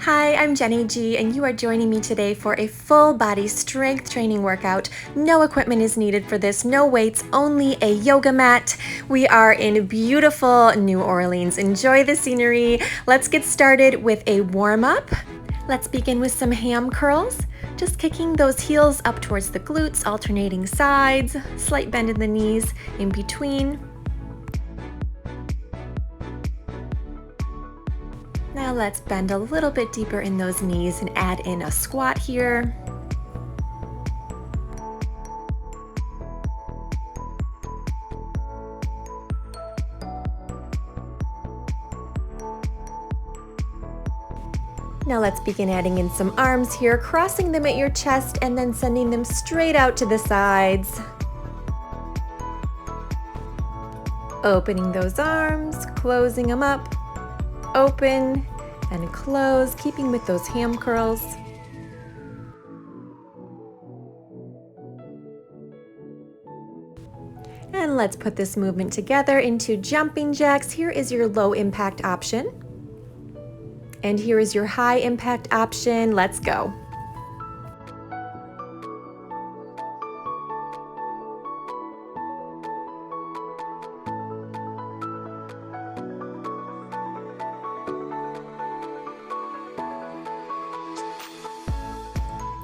Hi, I'm Jenny G, and you are joining me today for a full body strength training workout. No equipment is needed for this, no weights, only a yoga mat. We are in beautiful New Orleans. Enjoy the scenery. Let's get started with a warm-up. Let's begin with some ham curls. Just kicking those heels up towards the glutes, alternating sides, slight bend in the knees in between. Now let's bend a little bit deeper in those knees and add in a squat here. Now let's begin adding in some arms here, crossing them at your chest and then sending them straight out to the sides. Opening those arms, closing them up, open and close, keeping with those ham curls. And let's put this movement together into jumping jacks. Here is your low impact option. And here is your high impact option. Let's go.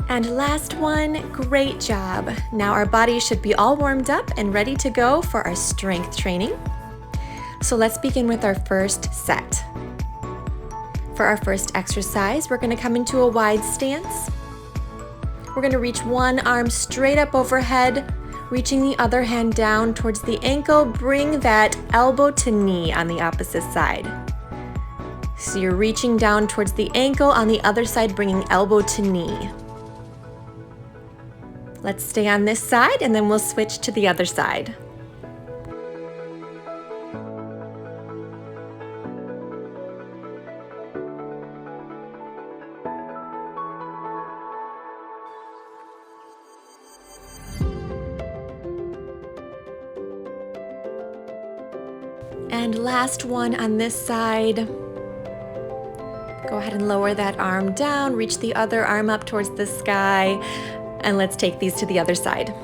And last one, great job. Now our body should be all warmed up and ready to go for our strength training. So let's begin with our first set. For our first exercise, we're going to come into a wide stance. We're going to reach one arm straight up overhead, reaching the other hand down towards the ankle. Bring that elbow to knee on the opposite side. So you're reaching down towards the ankle, on the other side bringing elbow to knee. Let's stay on this side and then we'll switch to the other side. And last one on this side. Go ahead and lower that arm down, reach the other arm up towards the sky. And let's take these to the other side.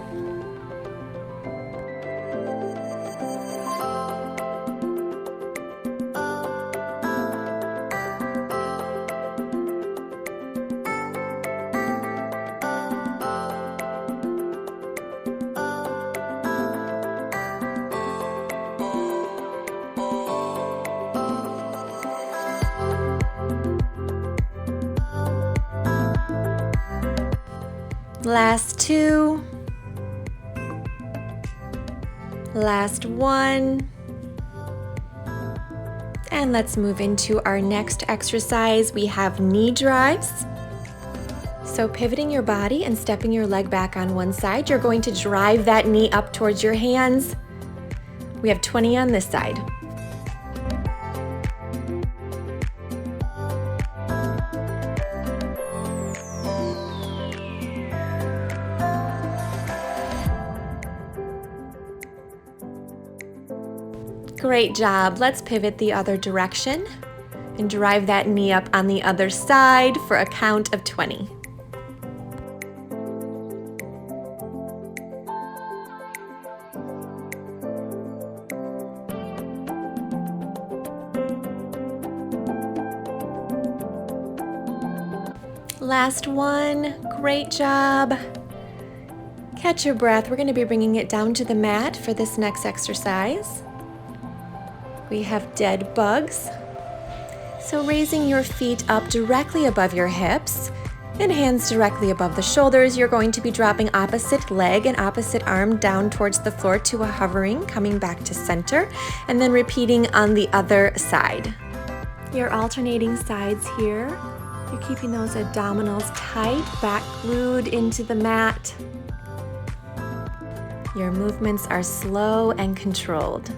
Last two, last one, and let's move into our next exercise. We have knee drives. So pivoting your body and stepping your leg back on one side, you're going to drive that knee up towards your hands. We have 20 on this side. Great job. Let's pivot the other direction and drive that knee up on the other side for a count of 20. Last one. Great job. Catch your breath. We're going to be bringing it down to the mat for this next exercise. We have dead bugs. So raising your feet up directly above your hips and hands directly above the shoulders, you're going to be dropping opposite leg and opposite arm down towards the floor to a hovering, coming back to center, and then repeating on the other side. You're alternating sides here. You're keeping those abdominals tight, back glued into the mat. Your movements are slow and controlled.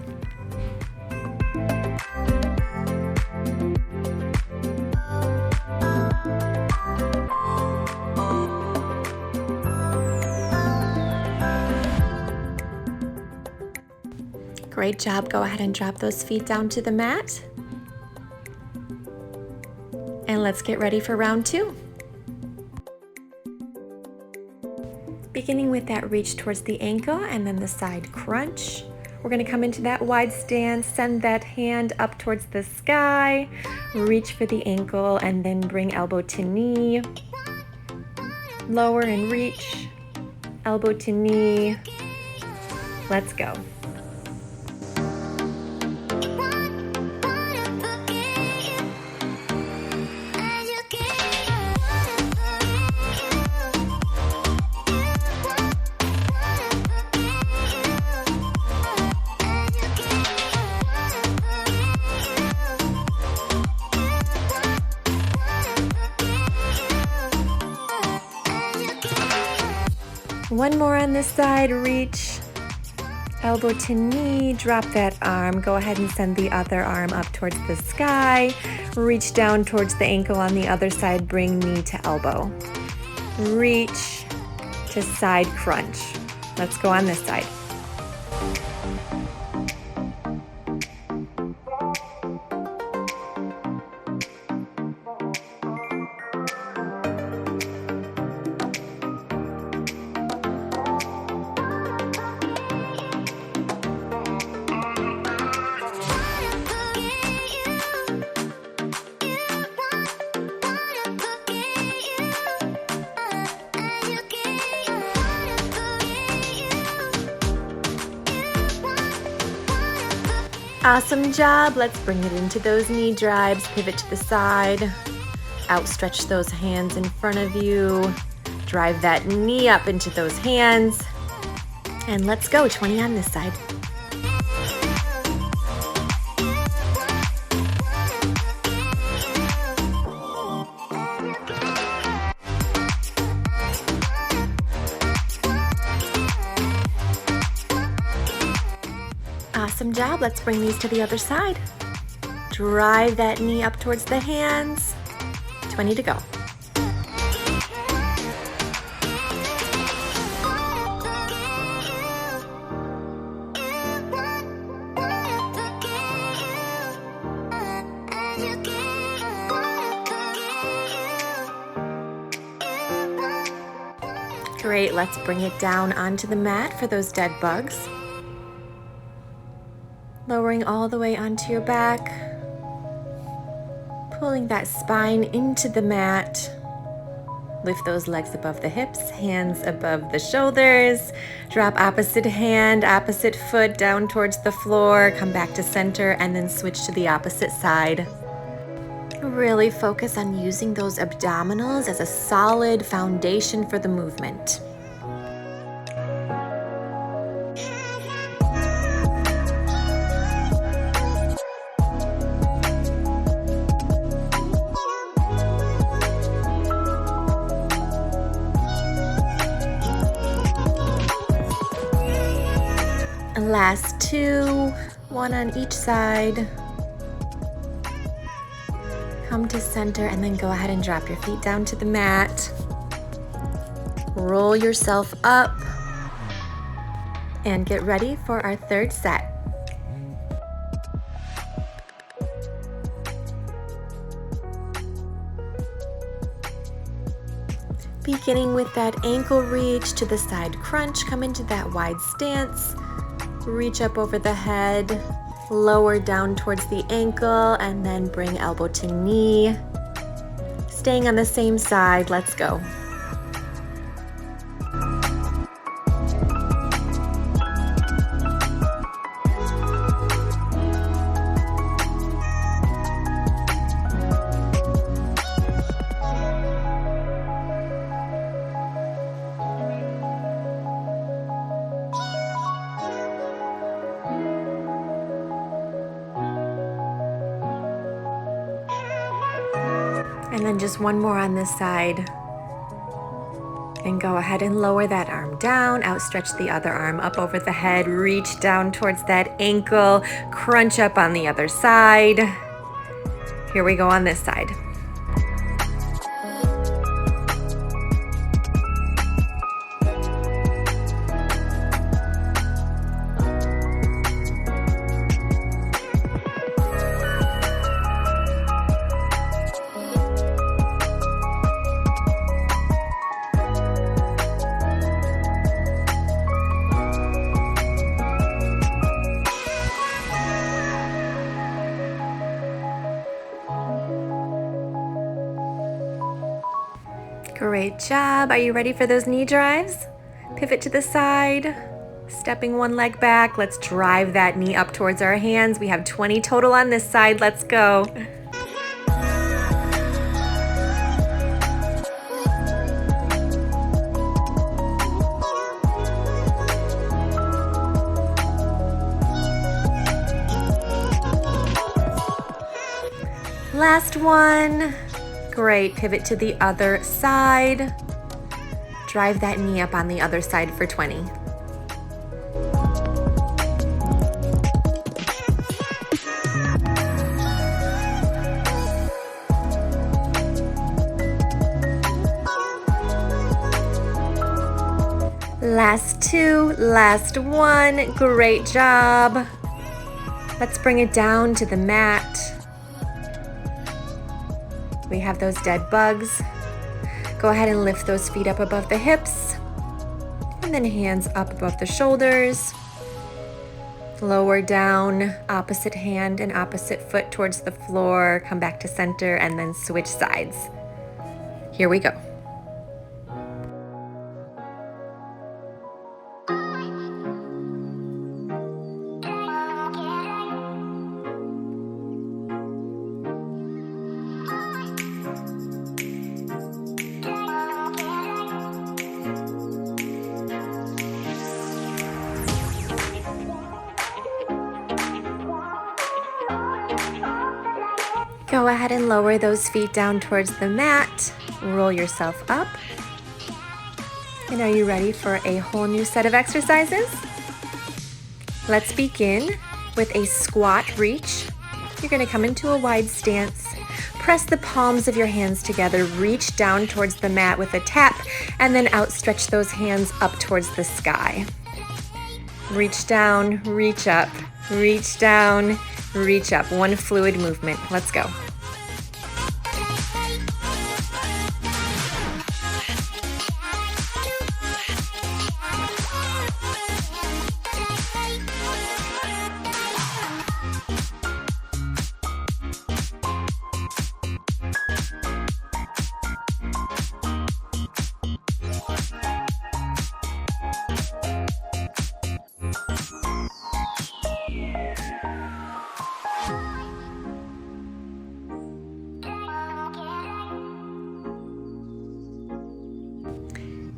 Great job. Go ahead and drop those feet down to the mat. And Let's get ready for round 2. Beginning with that reach towards the ankle and then the side crunch. We're going to come into that wide stance, send that hand up towards the sky, reach for the ankle, and then bring elbow to knee. Lower and reach, elbow to knee. Let's go. One more on this side, reach, elbow to knee, drop that arm, go ahead and send the other arm up towards the sky, reach down towards the ankle on the other side, bring knee to elbow, reach to side crunch. Let's go on this side. Awesome job. Let's bring it into those knee drives. Pivot to the side. Outstretch those hands in front of you. Drive that knee up into those hands. And let's go. 20 on this side. Awesome job. Let's bring these to the other side. Drive that knee up towards the hands. 20 to go. Great. Let's bring it down onto the mat for those dead bugs. Lowering all the way onto your back, pulling that spine into the mat. Lift those legs above the hips, hands above the shoulders. Drop opposite hand, opposite foot down towards the floor. Come back to center and then switch to the opposite side. Really focus on using those abdominals as a solid foundation for the movement. Last 2, 1 on each side. Come to center and then go ahead and drop your feet down to the mat. Roll yourself up and get ready for our third set. Beginning with that ankle reach to the side crunch, come into that wide stance. Reach up over the head, lower down towards the ankle, and then bring elbow to knee. Staying on the same side, let's go. And then just one more on this side. And go ahead and lower that arm down, outstretch the other arm up over the head, reach down towards that ankle, crunch up on the other side. Here we go on this side. Great job. Are you ready for those knee drives? Pivot to the side, stepping one leg back. Let's drive that knee up towards our hands. We have 20 total on this side. Let's go. Last one. Great. Pivot to the other side. Drive that knee up on the other side for 20. Last two, last one. Great job. Let's bring it down to the mat. We have those dead bugs. Go ahead and lift those feet up above the hips, and then hands up above the shoulders. Lower down, opposite hand and opposite foot towards the floor. Come back to center and then switch sides. Here we go. Go ahead and lower those feet down towards the mat. Roll yourself up. And are you ready for a whole new set of exercises? Let's begin with a squat reach. You're going to come into a wide stance. Press the palms of your hands together. Reach down towards the mat with a tap, and then outstretch those hands up towards the sky. Reach down, reach up, reach down, reach up. One fluid movement. Let's go.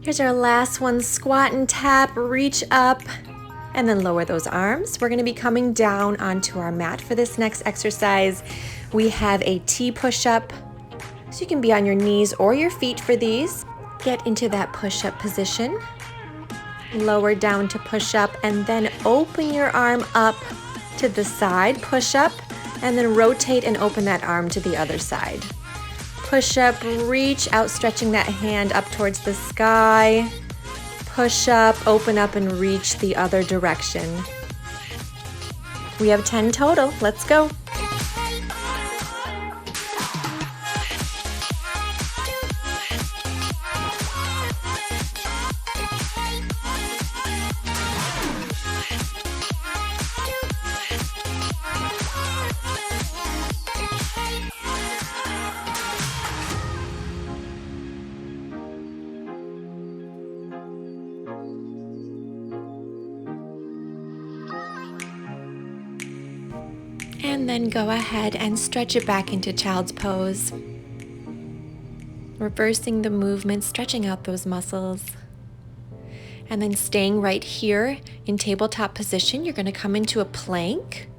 Here's our last one, squat and tap, reach up, and then lower those arms. We're gonna be coming down onto our mat for this next exercise. We have a T push-up, so you can be on your knees or your feet for these. Get into that push-up position. Lower down to push up, and then open your arm up to the side, push up, and then rotate and open that arm to the other side. Push up, reach, outstretching that hand up towards the sky. Push up, open up, and reach the other direction. We have 10 total. Let's go. And then go ahead and stretch it back into child's pose. Reversing the movement, stretching out those muscles. And then staying right here in tabletop position, you're going to come into a plank.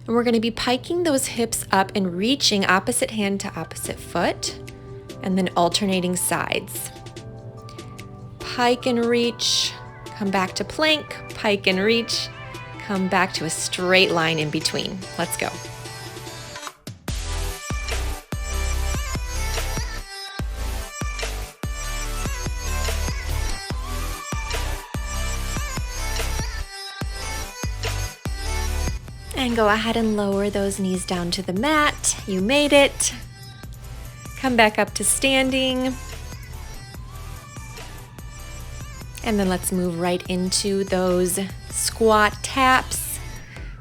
And we're going to be piking those hips up and reaching opposite hand to opposite foot, and then alternating sides. Pike and reach, come back to plank, pike and reach, come back to a straight line in between. Let's go. And go ahead and lower those knees down to the mat. You made it. Come back up to standing. And then let's move right into those squat taps,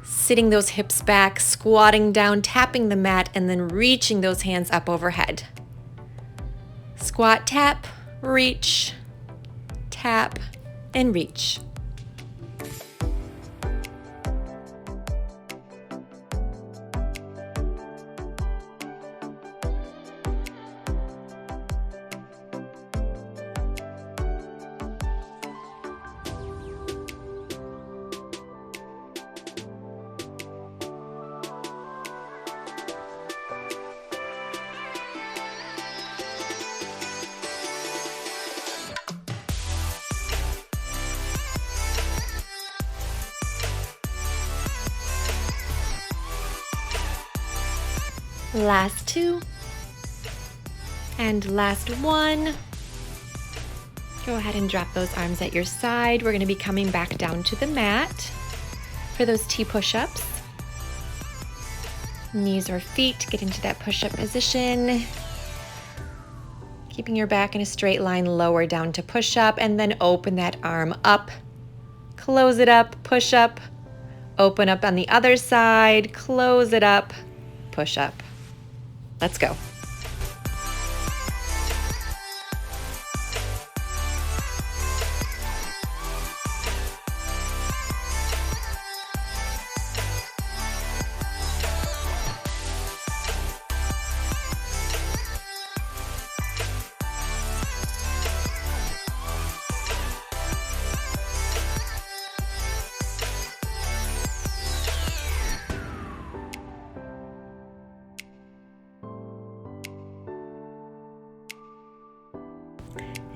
sitting those hips back, squatting down, tapping the mat, and then reaching those hands up overhead. Squat, tap, reach, tap, and reach. Last two, and last one. Go ahead and drop those arms at your side. We're going to be coming back down to the mat for those T push-ups. Knees or feet, get into that push-up position. Keeping your back in a straight line, lower down to push-up, and then open that arm up. Close it up, push up, open up on the other side, close it up, push up. Let's go.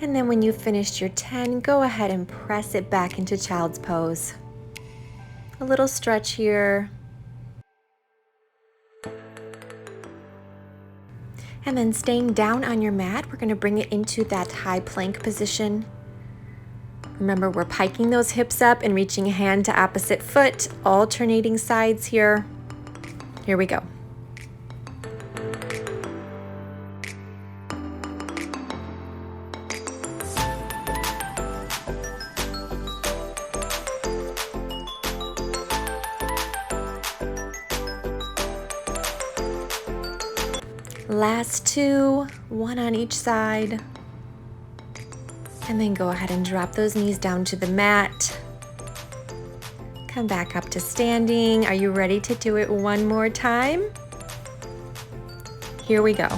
And then when you've finished your 10, go ahead and press it back into child's pose. A little stretch here. And then staying down on your mat, we're going to bring it into that high plank position. Remember, we're piking those hips up and reaching hand to opposite foot, alternating sides here. Here we go. Last two, one on each side. And then go ahead and drop those knees down to the mat. Come back up to standing. Are you ready to do it one more time? Here we go.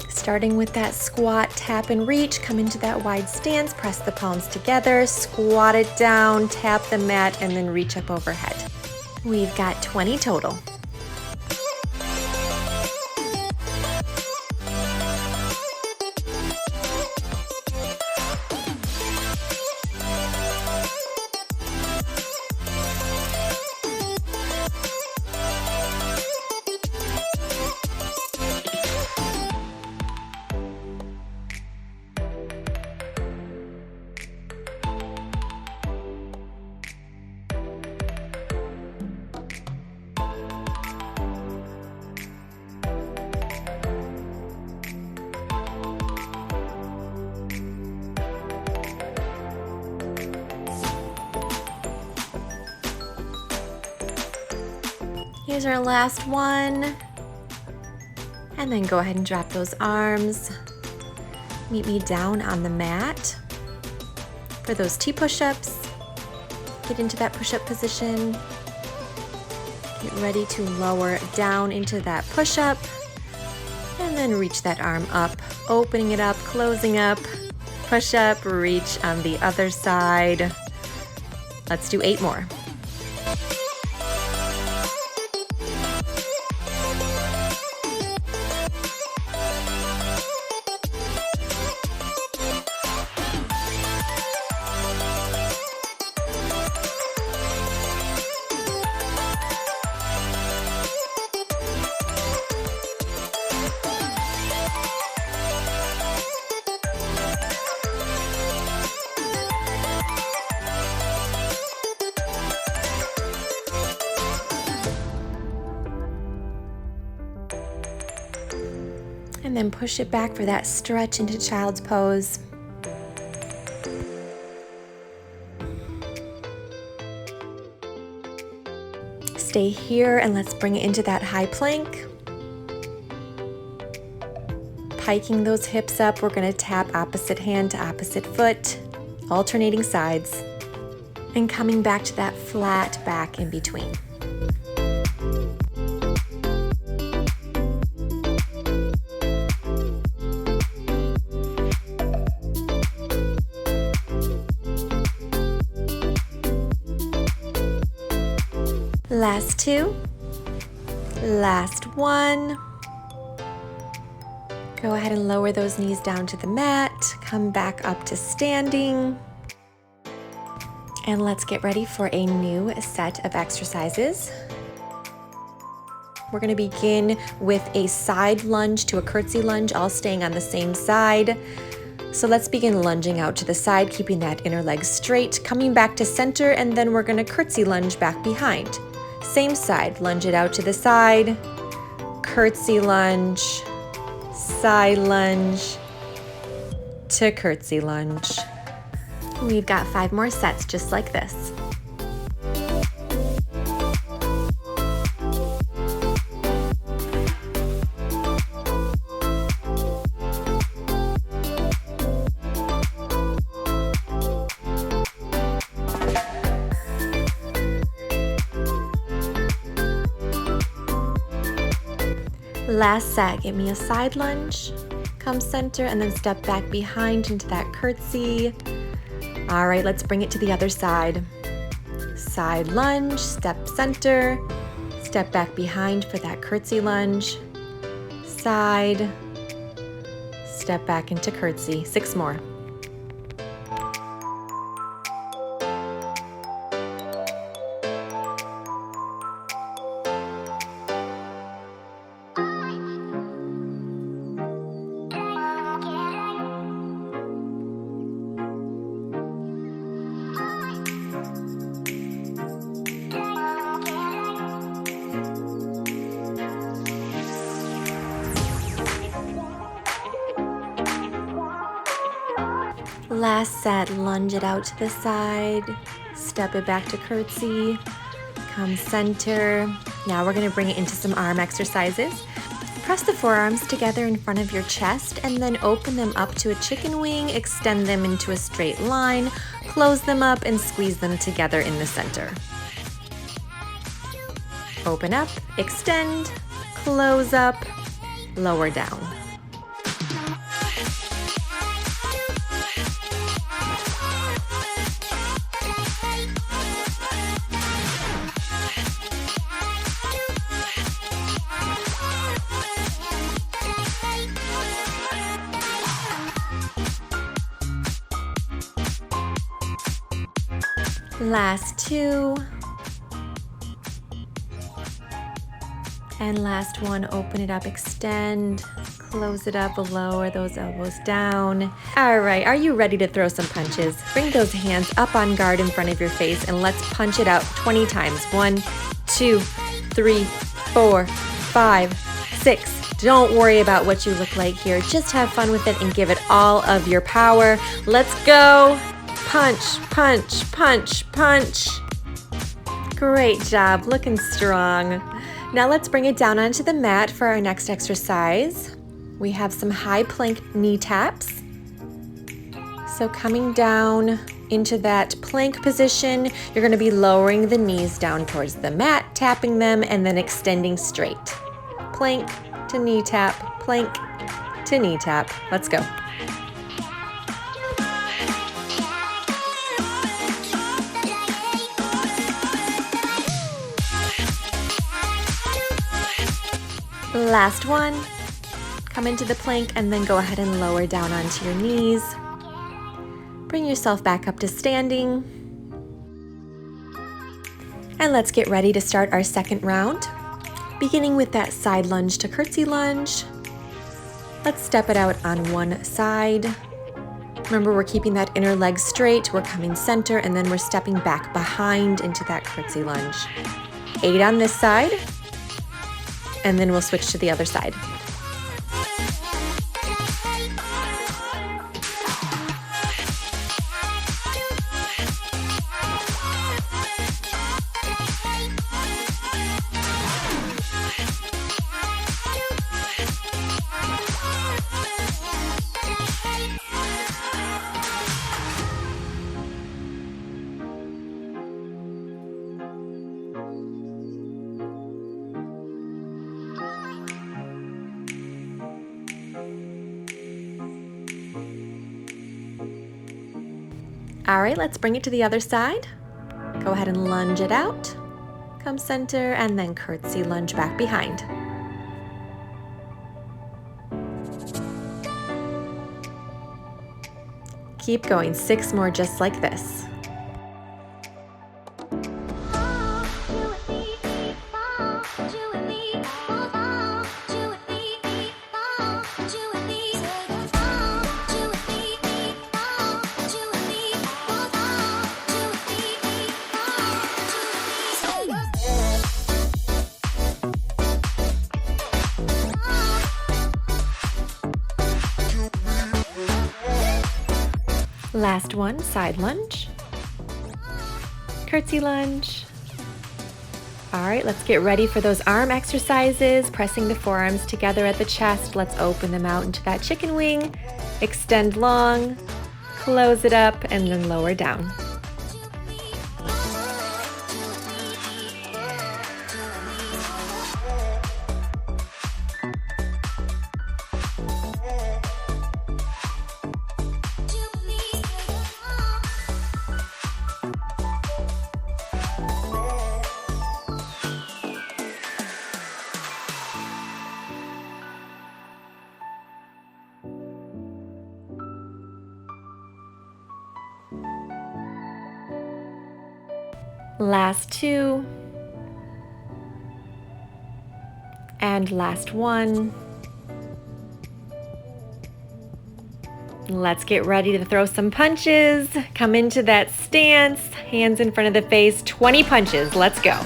Starting with that squat, tap and reach, come into that wide stance, press the palms together, squat it down, tap the mat, and then reach up overhead. We've got 20 total. Here's our last one. And then go ahead and drop those arms. Meet me down on the mat for those T push-ups. Get into that push-up position. Get ready to lower down into that push-up. And then reach that arm up, opening it up, closing up, push up, reach on the other side. Let's do 8 more. And then push it back for that stretch into child's pose. Stay here and let's bring it into that high plank. hiking those hips up, we're gonna tap opposite hand to opposite foot, alternating sides, and coming back to that flat back in between. Last two, last one. Go ahead and lower those knees down to the mat, come back up to standing. And let's get ready for a new set of exercises. We're gonna begin with a side lunge to a curtsy lunge, all staying on the same side. So let's begin lunging out to the side, keeping that inner leg straight, coming back to center, and then we're gonna curtsy lunge back behind. Same side, lunge it out to the side, curtsy lunge, side lunge to curtsy lunge. We've got 5 more sets just like this. Last set, give me a side lunge, come center, and then step back behind into that curtsy. All right, let's bring it to the other side. Side lunge, step center, step back behind for that curtsy lunge. Side, step back into curtsy. 6 more. Last set, lunge it out to the side, step it back to curtsy, come center. Now we're gonna bring it into some arm exercises. Press the forearms together in front of your chest and then open them up to a chicken wing, extend them into a straight line, close them up and squeeze them together in the center. Open up, extend, close up, lower down. Last 2. And last one, open it up, extend, close it up, lower those elbows down. All right, are you ready to throw some punches? Bring those hands up on guard in front of your face and let's punch it out 20 times. 1, 2, 3, 4, 5, 6. Don't worry about what you look like here. Just have fun with it and give it all of your power. Let's go. Punch, punch, punch, punch. Great job, looking strong. Now let's bring it down onto the mat for our next exercise. We have some high plank knee taps. So coming down into that plank position, you're gonna be lowering the knees down towards the mat, tapping them, and then extending straight. Plank to knee tap, plank to knee tap. Let's go. Last one, come into the plank and then go ahead and lower down onto your knees. Bring yourself back up to standing. And let's get ready to start our second round. Beginning with that side lunge to curtsy lunge. Let's step it out on one side. Remember, we're keeping that inner leg straight. We're coming center and then we're stepping back behind into that curtsy lunge. 8 on this side. And then we'll switch to the other side. All right, let's bring it to the other side. Go ahead and lunge it out. Come center and then curtsy lunge back behind. Keep going, 6 more just like this. Last one, side lunge, curtsy lunge. All right, let's get ready for those arm exercises, pressing the forearms together at the chest. Let's open them out into that chicken wing, extend long, close it up, and then lower down. Last 2. And last 1. Let's get ready to throw some punches. Come into that stance, hands in front of the face, 20 punches. Let's go.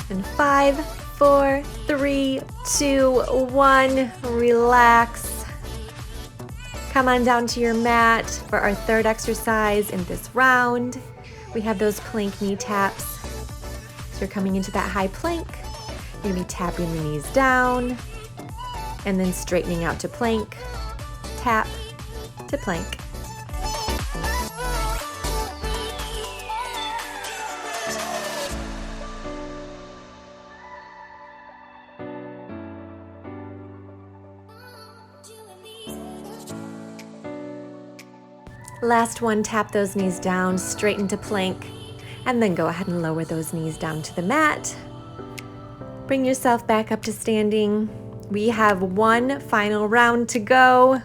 And 5, 4, 3, 2, 1, relax. Come on down to your mat for our third exercise in this round. We have those plank knee taps. So you're coming into that high plank. You're gonna be tapping the knees down and then straightening out to plank, tap to plank. Last one, tap those knees down, straighten to plank, and then go ahead and lower those knees down to the mat. Bring yourself back up to standing. We have one final round to go.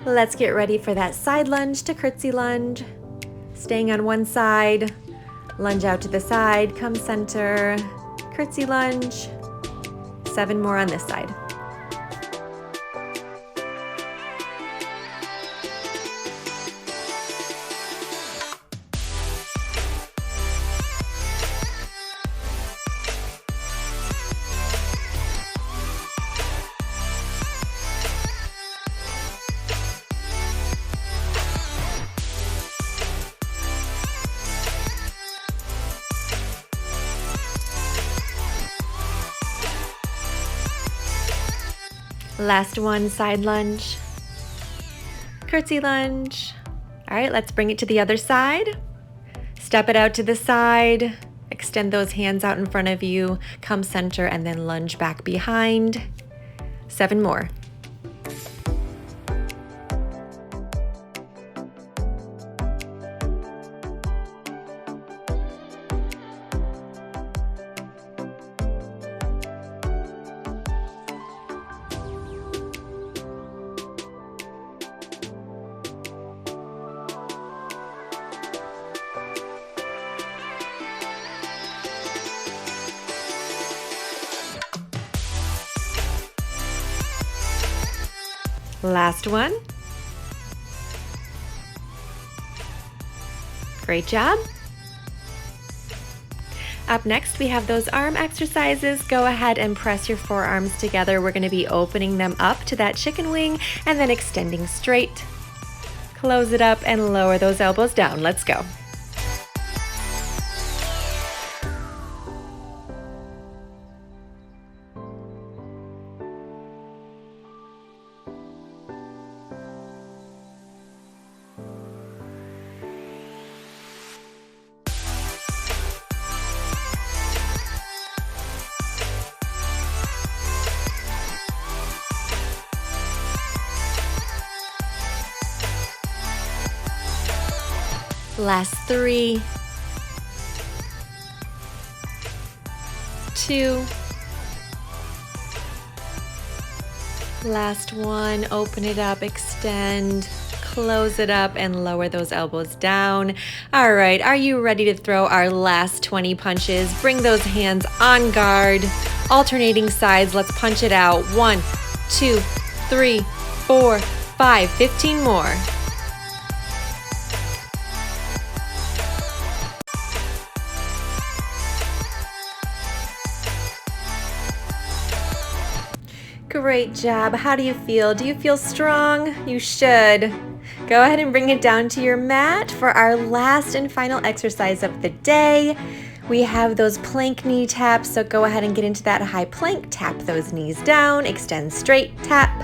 Let's get ready for that side lunge to curtsy lunge. Staying on one side, lunge out to the side, come center, curtsy lunge. 7 more on this side. Last one, side lunge, curtsy lunge. All right, let's bring it to the other side. Step it out to the side, extend those hands out in front of you, come center, and then lunge back behind. 7 more. Last one. Great job. Up next, we have those arm exercises. Go ahead and press your forearms together. We're going to be opening them up to that chicken wing and then extending straight. Close it up and lower those elbows down. Let's go. Last 3, 2, last 1, open it up, extend, close it up, and lower those elbows down. All right, are you ready to throw our last 20 punches? Bring those hands on guard, alternating sides, let's punch it out. 1, 2, 3, 4, 5, 15 more. Great job. How do you feel? Do you feel strong? You should. Go ahead and bring it down to your mat for our last and final exercise of the day. We have those plank knee taps, so go ahead and get into that high plank. Tap those knees down, extend straight, tap,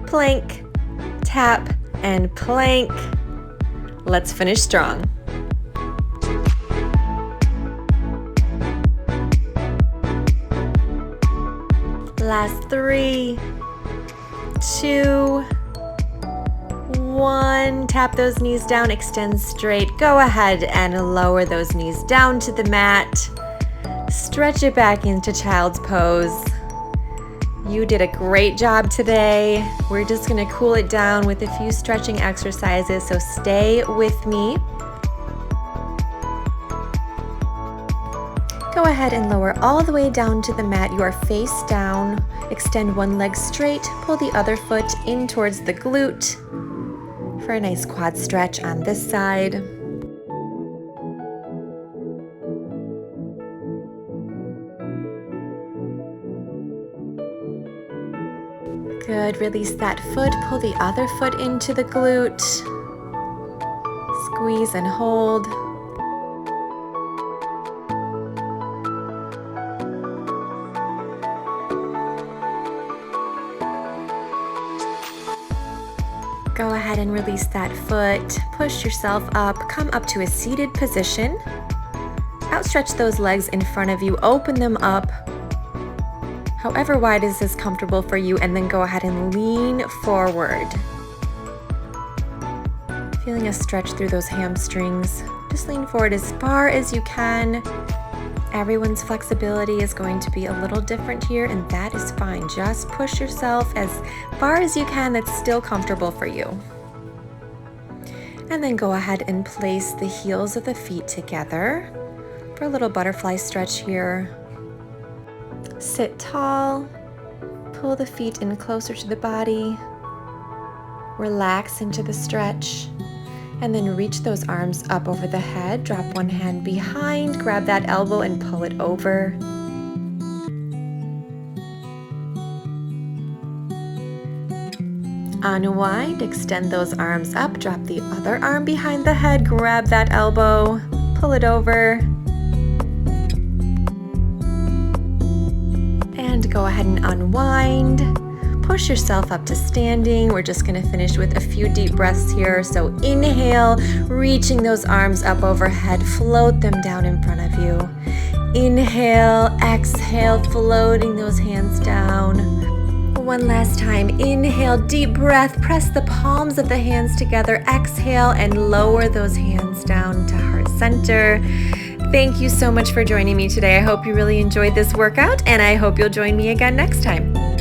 plank, tap, and plank. Let's finish strong. Last 3, 2, 1. Tap those knees down, extend straight. Go ahead and lower those knees down to the mat. Stretch it back into child's pose. You did a great job today. We're just gonna cool it down with a few stretching exercises, so stay with me. Go ahead and lower all the way down to the mat. You are face down. Extend one leg straight, pull the other foot in towards the glute for a nice quad stretch on this side. Good, release that foot, pull the other foot into the glute. Squeeze and hold. Go ahead and release that foot, push yourself up, come up to a seated position. Outstretch those legs in front of you, open them up, however wide is this comfortable for you, and then go ahead and lean forward. Feeling a stretch through those hamstrings. Just lean forward as far as you can. Everyone's flexibility is going to be a little different here, and that is fine. Just push yourself as far as you can that's still comfortable for you. And then go ahead and place the heels of the feet together for a little butterfly stretch here. Sit tall, pull the feet in closer to the body, relax into the stretch. And then reach those arms up over the head, drop one hand behind, grab that elbow and pull it over. Unwind, extend those arms up, drop the other arm behind the head, grab that elbow, pull it over. And go ahead and unwind. Push yourself up to standing. We're just going to finish with a few deep breaths here. So inhale, reaching those arms up overhead, float them down in front of you. Inhale, exhale, floating those hands down. One last time, inhale, deep breath, press the palms of the hands together, exhale, and lower those hands down to heart center. Thank you so much for joining me today. I hope you really enjoyed this workout, and I hope you'll join me again next time.